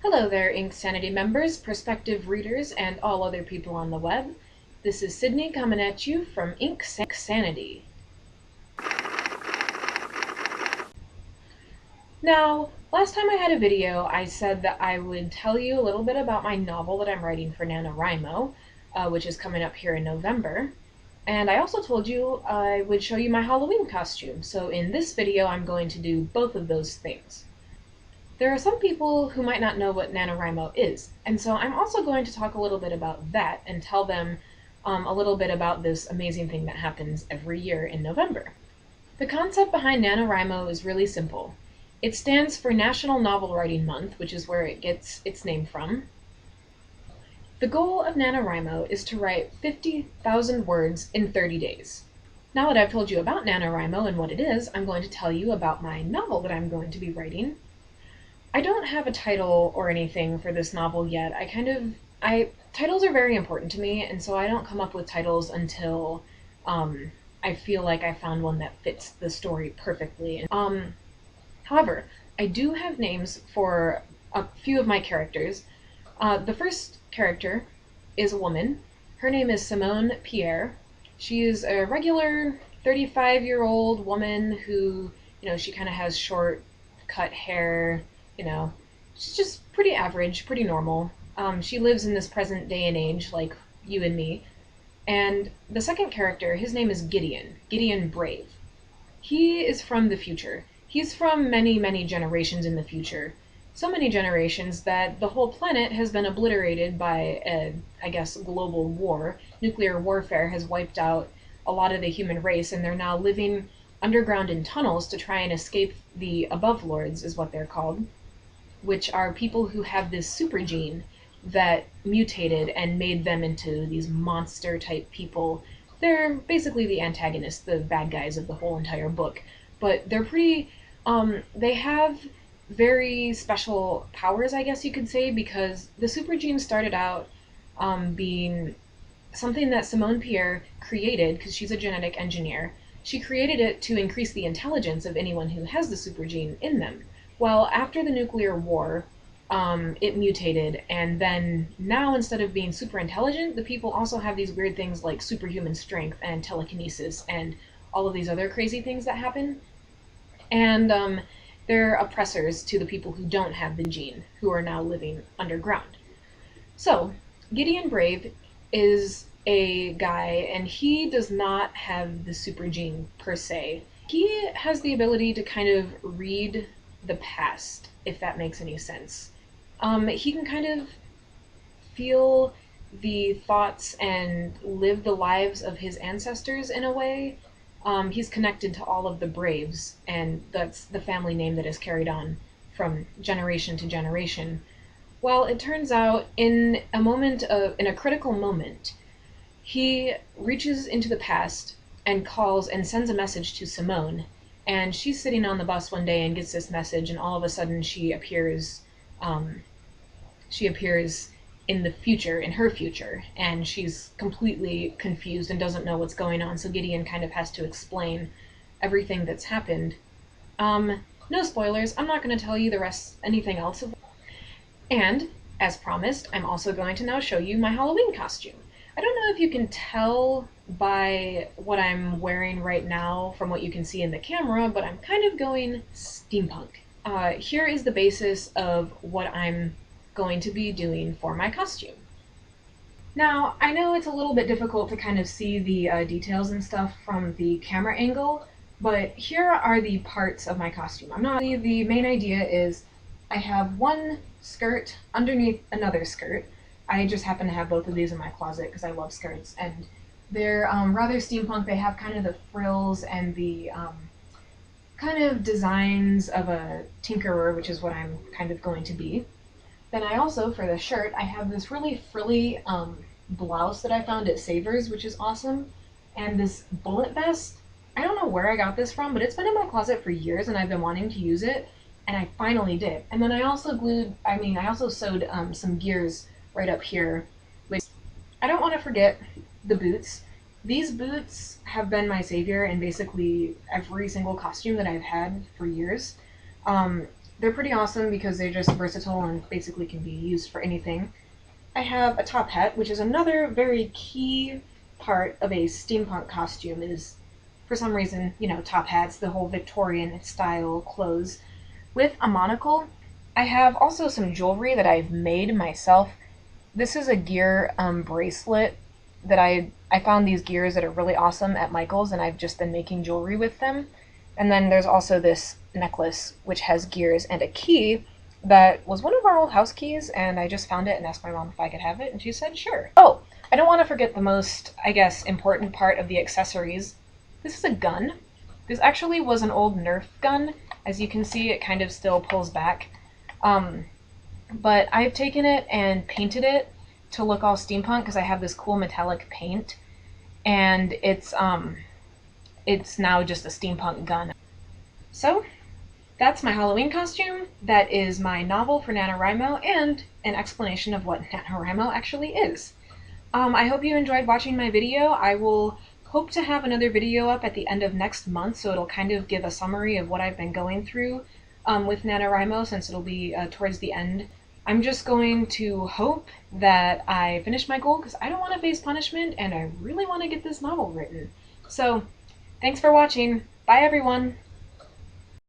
Hello there, Ink Sanity members, prospective readers, and all other people on the web. This is Sydney coming at you from Ink Sanity. Now, last time I had a video, I said that I would tell you a little bit about my novel that I'm writing for NaNo, which is coming up here in November. And I also told you I would show you my Halloween costume, so in this video I'm going to do both of those things. There are some people who might not know what NaNo is, and so I'm also going to talk a little bit about that and tell them a little bit about this amazing thing that happens every year in November. The concept behind NaNo is really simple. It stands for National Novel Writing Month, which is where it gets its name from. The goal of NaNo is to write 50,000 words in 30 days. Now that I've told you about NaNo and what it is, I'm going to tell you about my novel that I'm going to be writing. I don't have a title or anything for this novel yet. Titles are very important to me, and so I don't come up with titles until I feel like I found one that fits the story perfectly. However, I do have names for a few of my characters. The first character is a woman. Her name is Simone Pierre. She is a regular 35-year-old woman who, she kind of has short, cut hair. She's just pretty average, pretty normal. She lives in this present day and age, like you and me. And the second character, his name is Gideon Brave. He is from the future. He's from many, many generations in the future. So many generations that the whole planet has been obliterated by global war. Nuclear warfare has wiped out a lot of the human race, and they're now living underground in tunnels to try and escape the above lords, is what they're called, which are people who have this super gene that mutated and made them into these monster type people. They're basically the antagonists, the bad guys of the whole entire book, but they're pretty, they have very special powers, I guess you could say, because the super gene started out being something that Simone Pierre created, because she's a genetic engineer. She created it to increase the intelligence of anyone who has the super gene in them. Well, after the nuclear war, it mutated, and then now instead of being super intelligent, the people also have these weird things like superhuman strength and telekinesis and all of these other crazy things that happen. And they're oppressors to the people who don't have the gene, who are now living underground. So, Gideon Brave is a guy, and he does not have the super gene per se. He has the ability to kind of read the past, if that makes any sense. He can kind of feel the thoughts and live the lives of his ancestors in a way. He's connected to all of the Braves, and that's the family name that is carried on from generation to generation. Well, it turns out in a critical moment, he reaches into the past and calls and sends a message to Simone, and she's sitting on the bus one day and gets this message, and all of a sudden she appears in the future, in her future, and she's completely confused and doesn't know what's going on, so Gideon kind of has to explain everything that's happened. No spoilers, I'm not going to tell you anything else of. And, as promised, I'm also going to now show you my Halloween costume. I don't know if you can tell by what I'm wearing right now from what you can see in the camera, but I'm kind of going steampunk. Here is the basis of what I'm going to be doing for my costume. Now, I know it's a little bit difficult to kind of see the details and stuff from the camera angle, but here are the parts of my costume. The main idea is I have one skirt underneath another skirt. I just happen to have both of these in my closet because I love skirts, and they're rather steampunk. They have kind of the frills and the kind of designs of a tinkerer, which is what I'm kind of going to be. Then I also, for the shirt, I have this really frilly blouse that I found at Savers, which is awesome, and this bullet vest. I don't know where I got this from, but it's been in my closet for years, and I've been wanting to use it, and I finally did. And then I also sewed some gears right up here. I don't want to forget the boots. These boots have been my savior in basically every single costume that I've had for years. They're pretty awesome because they're just versatile and basically can be used for anything. I have a top hat, which is another very key part of a steampunk costume is, for some reason, top hats, the whole Victorian style clothes, with a monocle. I have also some jewelry that I've made myself. This is a gear bracelet that I found these gears that are really awesome at Michael's, and I've just been making jewelry with them. And then there's also this necklace which has gears and a key that was one of our old house keys, and I just found it and asked my mom if I could have it, and she said sure. Oh, I don't want to forget the most, I guess, important part of the accessories. This is a gun. This actually was an old Nerf gun. As you can see, it kind of still pulls back. But I've taken it and painted it to look all steampunk because I have this cool metallic paint, and it's now just a steampunk gun. So that's my Halloween costume. That is my novel for NaNoWriMo and an explanation of what NaNoWriMo actually is. I hope you enjoyed watching my video. I will hope to have another video up at the end of next month, so it'll kind of give a summary of what I've been going through with NaNoWriMo, since it'll be towards the end. I'm just going to hope that I finish my goal because I don't want to face punishment and I really want to get this novel written. So, thanks for watching. Bye everyone!